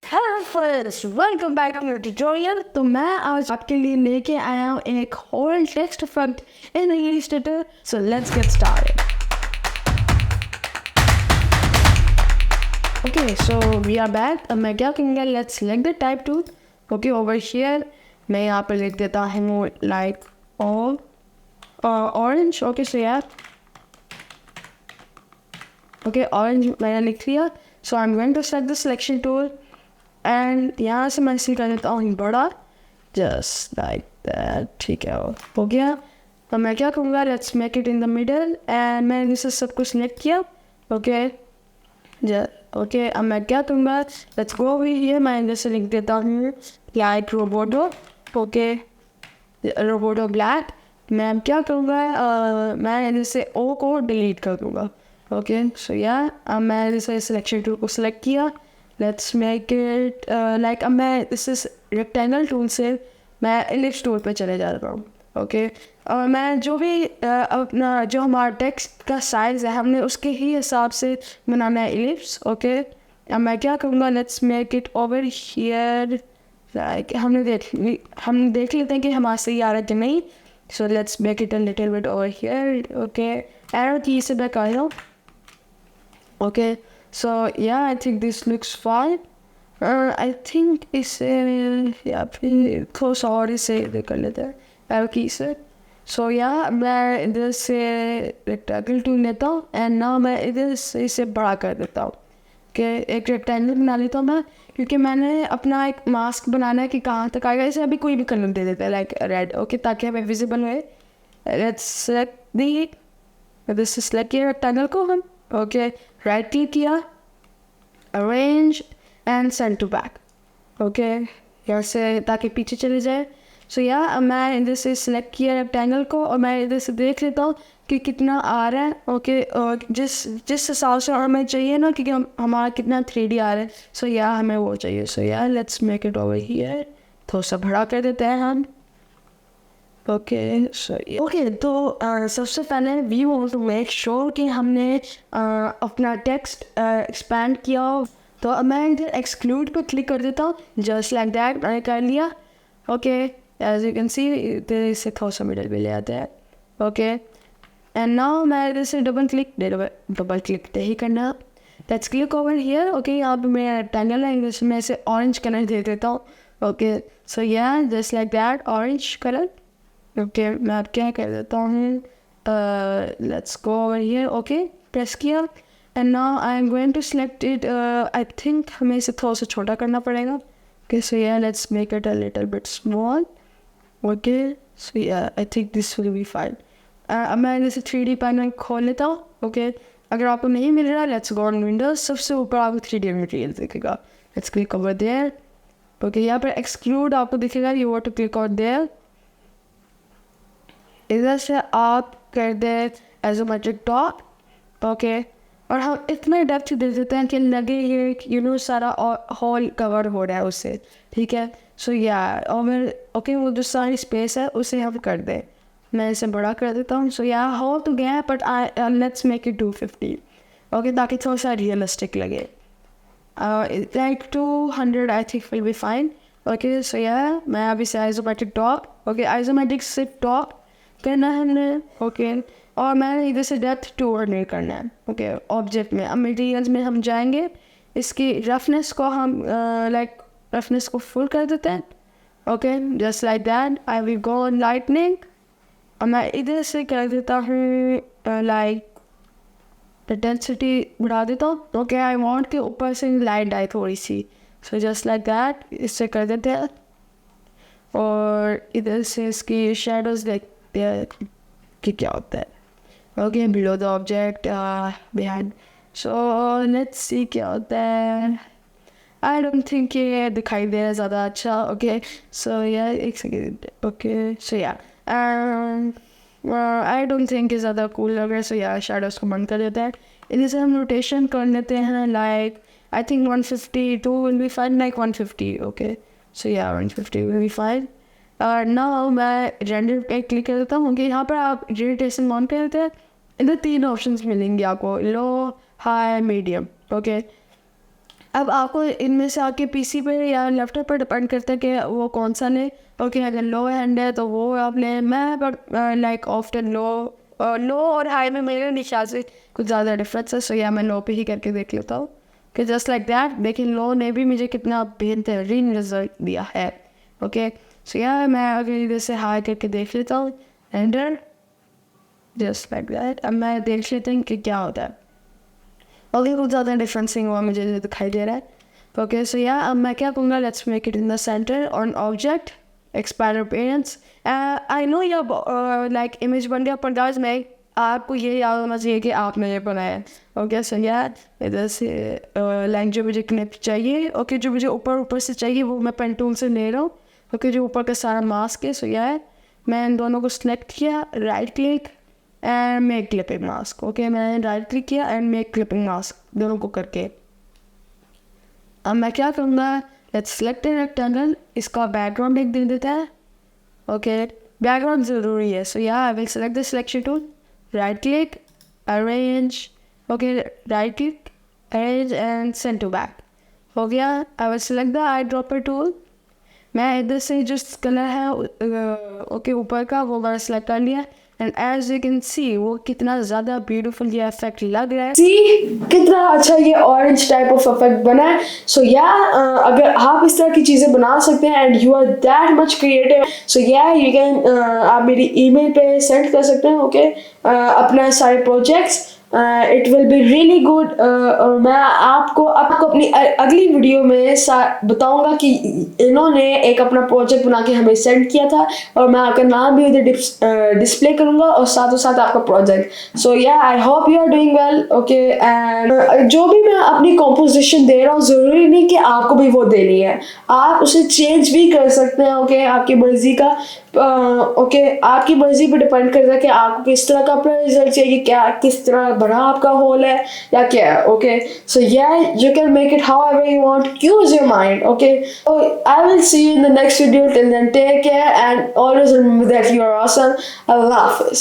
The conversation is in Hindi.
Hello friends, welcome back to मेरा ट्यूटोरियल। तो मैं आज आपके लिए लेके आया हूँ एक whole text effect in Illustrator. So let's get started. Okay, so we are back. अब मैं क्या करूँगा, let's select the type tool. Okay, over here मैं यहाँ पर लिख देता हूँ like all orange. Okay, so यार ओके ऑरेंज मैंने लिख लिया। So I am going to select the selection tool and यहाँ से मैं इसे कर देता हूँ बड़ा, जस्ट लाइक दैट। ठीक है, हो गया। तो मैं क्या करूँगा, let's make it in the middle and मैंने इसे सब कुछ सिलेक्ट किया। ओके ओके, अब मैं क्या करूँगा, लेट्स गो ओवर हियर। मैं जैसे लिख देता हूँ like Roboto. Okay, Roboto black. मैं अब क्या करूँगा, मैं जैसे ओ को डिलीट कर दूँगा। ओके, सो यार अब मैं जैसे सिलेक्शन टूल को सिलेक्ट किया। लेट्स मेक इट लाइक, अब मैं दिस इज रेक्टेंगल टूल से मैं इलिप्स टूल पे चले जा रहा हूँ। ओके, और मैं जो भी अपना जो हमारा टेक्स्ट का साइज़ है हमने उसके ही हिसाब से बनाना है इलिप्स। ओके, अब मैं क्या करूँगा, let's make it over here. Like हम देख लेते हैं कि हमारे से आ रहा है कि नहीं। So let's make it a little bit over here. Okay, arrow की से मैं कर रहा हूँ। Okay, so yeah, I think this looks fine. I think इसे या फिर close और इसे कर लेते हैं arrow key से। So yeah, मैं इधर से rectangle tool लेता हूँ and now मैं इधर से इसे बड़ा कर देता हूँ। Okay, एक rectangle बना लेता हूँ मैं, क्योंकि मैंने अपना एक मास्क बनाना है कि कहाँ तक आएगा। इसे अभी कोई भी कलर दे देता है लाइक रेड। ओके, ताकि हमें विजिबल हो। Let's select this select किया rectangle को हम। ओके, राइट क्लिक किया, arrange and send to back. Okay, यहाँ से ताकि पीछे चले जाए। सो यार मैं इधर से सिलेक्ट किया रेक्टेंगल को और मैं इधर से देख लेता हूँ कि कितना आ रहा है। ओके, और जिस हिसाब से हमें चाहिए ना कि हमारा कितना 3D आ रहा है। सो यार हमें वो चाहिए। सो यार let's make it over here. थोड़ा सा बड़ा कर देते हैं हम। ओके, तो सबसे पहले we want to make sure कि हमने अपना टेक्स्ट एक्सपैंड किया हो। तो अब मैं इधर एक्सक्लूड पर क्लिक कर देता हूँ, जस्ट लाइक दैट मैंने कर लिया। Okay, as you can see इधर से थोड़ा सा मिडल भी ले आता है। ओके, एंड नाउ मैं इधर से डबल क्लिक नहीं करना। Let's click over here. Okay, यहाँ पे मेरा रेक्टेंगल है, इधर से मैं इसे ऑरेंज कलर दे देता हूँ। Okay, so yeah just like that orange colour. Okay, मैं अब क्या कर देता हूँ, let's go over here. Okay, press किया and now I am going to select it. I think हमें इसे थोड़ा सा छोटा करना पड़ेगा। Okay, so yeah let's make it a little bit small. Okay, so या I think this will be fine. अब मैं जैसे 3D पैनल खोल लेता हूँ। ओके, अगर आपको नहीं मिल रहा, लेट्स गो ऑन विंडोज। सबसे ऊपर आपको 3D मटेरियल दिखेगा। Let's click over there. Okay, यहाँ पर एक्सक्लूड आपको दिखेगा, you want to click on there. इधर से आप कर दे एजोमेट्रिक टॉप। ओके, और हम इतना डेप्थ दे देते हैं कि लगे ये सारा हॉल कवर हो रहा है उससे। ठीक है, सो या और ओके, वो जो सारी स्पेस है उसे हम कर दें। मैं इसे बड़ा कर देता हूँ। सो या हो तो गया, but let's make it 250। Okay, ताकि थोड़ा सा रियलिस्टिक लगे। Like 200 I think will be fine. Okay, so yeah मैं अभी से आइसोमेट्रिक टॉप। ओके, आइसोमेट्रिक सिर्फ टॉप करना है हमने। ओके, और मैंने इधर से डेप्थ 200 करना है। ओके, ऑब्जेक्ट में अब मटेरियल्स में हम जाएंगे, इसकी रफनेस को हम लाइक रफनेस को फुल कर देते हैं। Okay, just like that. I will go on lightning और मैं इधर से कर देता हूँ लाइक इंटेंसिटी बढ़ा देता हूँ। ओके, आई वांट के ऊपर से लाइट आए थोड़ी सी। सो जस्ट लाइक दैट, इससे कर देते हैं। और इधर से इसकी शेडोज देखते हैं कि क्या होता है। Okay, below the object behind. So let's see क्या होता है। आई डोंट थिंक ये दिखाई दे रहा है ज़्यादा अच्छा। ओके, सो यार एक सेकेंड। ओके, सो यार आई डोंट थिंक ये ज़्यादा कूल लग रहा है। सो यार शेडोज़ को बंद कर देते हैं। इधर से हम रोटेशन कर लेते हैं like I think 152 will be fine, like 150। Okay, so यार 150 विल बी फाइन। और नाउ मैं रेंडर पे क्लिक कर देता हूँ कि यहाँ पर आप रोटेशन ऑन कर देते हैं। इधर 3 ऑप्शंस मिलेंगे आपको, लो, हाई, मीडियम। ओके, अब आपको इनमें से आपके पीसी पे या लैपटॉप पर डिपेंड करता है कि वो कौन सा ले। ओके, अगर लो हैंड है तो वो आप लें। मैं बट लाइक ऑफ्टन लो और हाई में मेरे ख्याल से कुछ ज़्यादा डिफरेंस है, सो या मैं लो पे ही करके देख लेता हूँ कि जस्ट लाइक दैट। लेकिन लो ने भी मुझे कितना बेहतरीन रिजल्ट दिया है। ओके, सो या मैं अगर इधर से हाई करके देख लेता हूँ एंटर, जस्ट लाइक दैट। अब मैं देख लेता हूँ कि क्या होता है। ओके, कुछ ज़्यादा डिफरेंस नहीं हुआ मुझे जो दिखाई दे रहा है। ओके, सो या अब मैं क्या कहूँगा, let's make it in the centre on object expand appearance. I know your like image बन गया, पर गाइस मैं आपको ये याद होना चाहिए कि आपने ये बनाया है। ओके, सो या इधर से लाइन जो मुझे क्लिप चाहिए, ओके, जो मुझे ऊपर से चाहिए वो मैं पेन टूल से ले रहा हूँ। ओके, जो ऊपर का सारा मास्क है, सो या मैं इन दोनों को सिलेक्ट किया, right click and make clipping mask. Okay, मैंने राइट क्लिक किया एंड मेक क्लिपिंग मास्क दोनों को करके। अब मैं क्या करूँगा, लेट्स सेलेक्ट ए रेक्टेंगल, इसका बैकग्राउंड एक दे देता है। ओके, बैकग्राउंड ज़रूरी है, सो या I will select the selection tool, right click, arrange, okay, right click, arrange and send to back. हो गया। I will select the eyedropper tool, मैं इधर से जो कलर है ओके ऊपर का वो मैंने सेलेक्ट कर लिया and as you can see वो कितना ज़्यादा ब्यूटीफुल ये इफेक्ट लग रहा है। सी कितना अच्छा ये ऑरेंज टाइप ऑफ इफेक्ट बना है। सो या अगर आप इस तरह की चीज़ें बना सकते हैं and you are that much creative, so yeah you can आप मेरी ईमेल पे सेंड कर सकते हैं। ओके, अपना सारे projects, it will be really good. और मैं आपको अपनी अगली वीडियो में बताऊंगा कि इन्होंने एक अपना प्रोजेक्ट बना के हमें सेंड किया था और मैं आपका नाम भी उधर डिस्प्ले करूंगा और साथों साथ आपका प्रोजेक्ट। सो या I hope you are doing well. Okay, and जो भी मैं अपनी कॉम्पोजिशन दे रहा हूँ ज़रूरी नहीं कि आपको भी वो देनी है, आप उसे चेंज भी कर सकते हैं। ओके, आपकी मर्जी का ओके, आपकी मर्जी पे डिपेंड करता है कि आपको किस तरह का अपना रिजल्ट चाहिए, क्या किस तरह बड़ा आपका होल है या क्या है। Okay, so yeah you can make it however you want, use your mind. Okay, I will see you in the next video, till then take care and always remember that you are awesome. अल्लाह हाफिज।